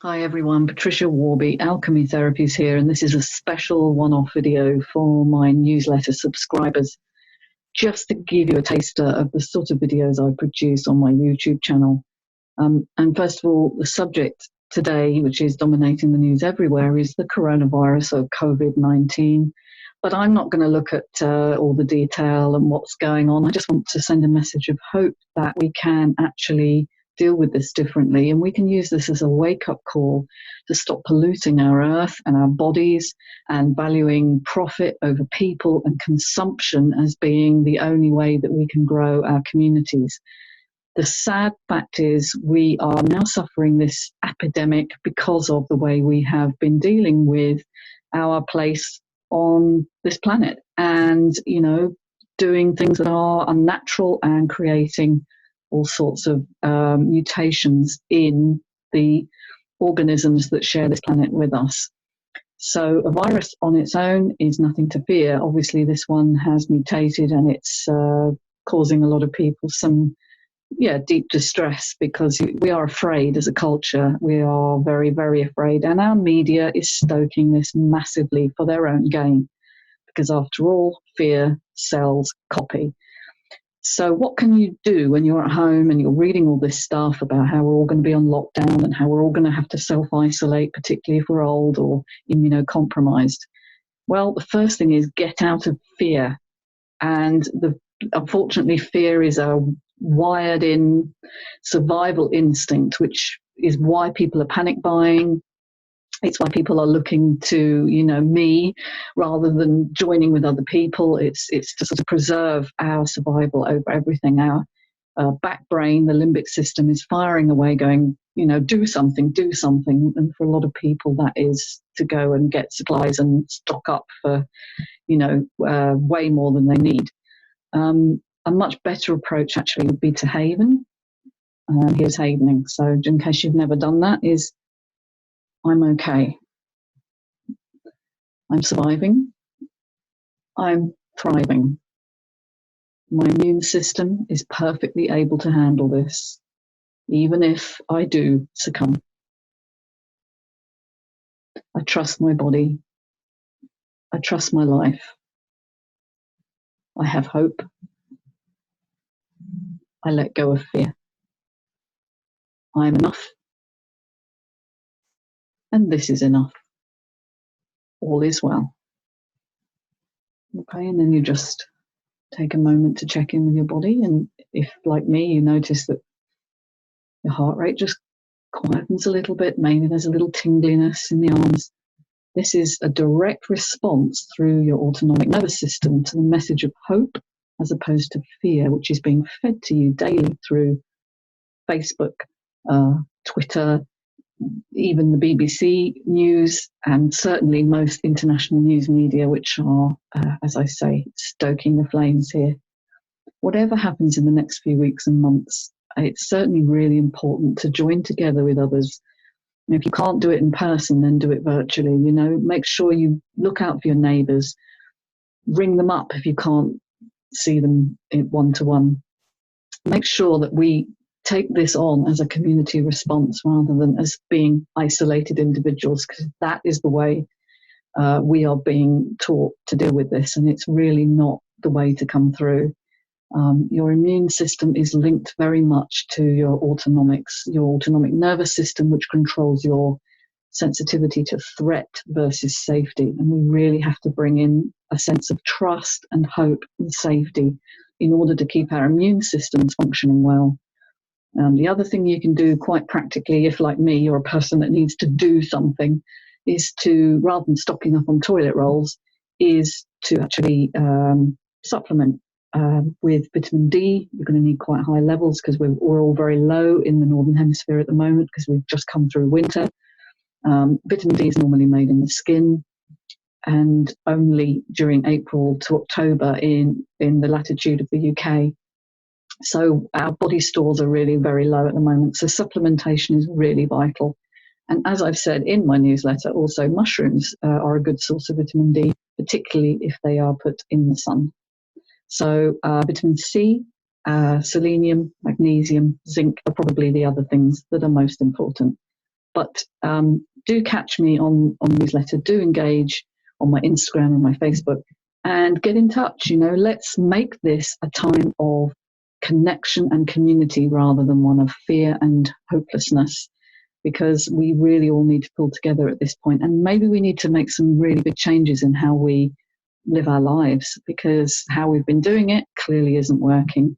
Hi everyone, Patricia Worby Alchemy Therapies here, and this is a special one-off video for my newsletter subscribers, just to give you a taster of the sort of videos I produce on my YouTube channel. And first of all, the subject today, which is dominating the news everywhere, is the coronavirus or COVID-19. But I'm not going to look at all the detail and what's going on. I just want to send a message of hope that we can actually deal with this differently, and we can use this as a wake-up call to stop polluting our earth and our bodies and valuing profit over people and consumption as being the only way that we can grow our communities. The sad fact is we are now suffering this epidemic because of the way we have been dealing with our place on this planet and, doing things that are unnatural and creating all sorts of mutations in the organisms that share this planet with us. So a virus on its own is nothing to fear. Obviously, this one has mutated and it's causing a lot of people some deep distress because we are afraid as a culture. We are very, very afraid. And our media is stoking this massively for their own gain because, after all, fear sells copy. So what can you do when you're at home and you're reading all this stuff about how we're all going to be on lockdown and how we're all going to have to self-isolate, particularly if we're old or immunocompromised? Well, the first thing is get out of fear. And unfortunately, fear is a wired-in survival instinct, which is why people are panic buying. It's why people are looking to, me rather than joining with other people. It's to sort of preserve our survival over everything. Our back brain, the limbic system, is firing away going, do something. And for a lot of people, that is to go and get supplies and stock up for, way more than they need. A much better approach actually would be to haven. Here's havening. So in case you've never done that, is I'm okay. I'm surviving. I'm thriving. My immune system is perfectly able to handle this, even if I do succumb. I trust my body. I trust my life. I have hope. I let go of fear. I'm enough. And this is enough. All is well. Okay, and then you just take a moment to check in with your body, and if, like me, you notice that your heart rate just quietens a little bit, maybe there's a little tingliness in the arms, this is a direct response through your autonomic nervous system to the message of hope as opposed to fear, which is being fed to you daily through Facebook, Twitter, even the BBC News, and certainly most international news media, which are, as I say, stoking the flames here. Whatever happens in the next few weeks and months, it's certainly really important to join together with others. And if you can't do it in person, then do it virtually. Make sure you look out for your neighbours. Ring them up if you can't see them one-to-one. Make sure that we take this on as a community response rather than as being isolated individuals, because that is the way we are being taught to deal with this, and it's really not the way to come through. Your immune system is linked very much to your autonomic nervous system, which controls your sensitivity to threat versus safety. And we really have to bring in a sense of trust and hope and safety in order to keep our immune systems functioning well. The other thing you can do quite practically, if like me, you're a person that needs to do something, is to, rather than stocking up on toilet rolls, is to actually supplement with vitamin D. You're going to need quite high levels because we're all very low in the Northern Hemisphere at the moment because we've just come through winter. Vitamin D is normally made in the skin and only during April to October in the latitude of the UK. So our body stores are really very low at the moment. So supplementation is really vital. And as I've said in my newsletter, also mushrooms are a good source of vitamin D, particularly if they are put in the sun. So vitamin C, selenium, magnesium, zinc are probably the other things that are most important. But do catch me on newsletter, do engage on my Instagram and my Facebook, and get in touch. Let's make this a time of connection and community rather than one of fear and hopelessness, because we really all need to pull together at this point. And maybe we need to make some really big changes in how we live our lives, because how we've been doing it clearly isn't working.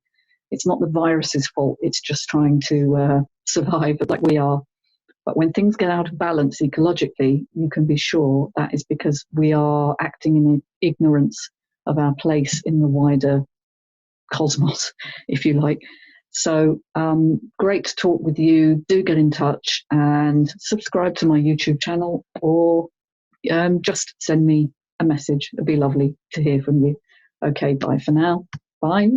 It's not the virus's fault. It's just trying to survive like we are. But when things get out of balance ecologically, you can be sure that is because we are acting in ignorance of our place in the wider cosmos, if you like. So great to talk with you. Do get in touch and subscribe to my YouTube channel, or just send me a message. It'd be lovely to hear from you. Okay, bye for now. Bye.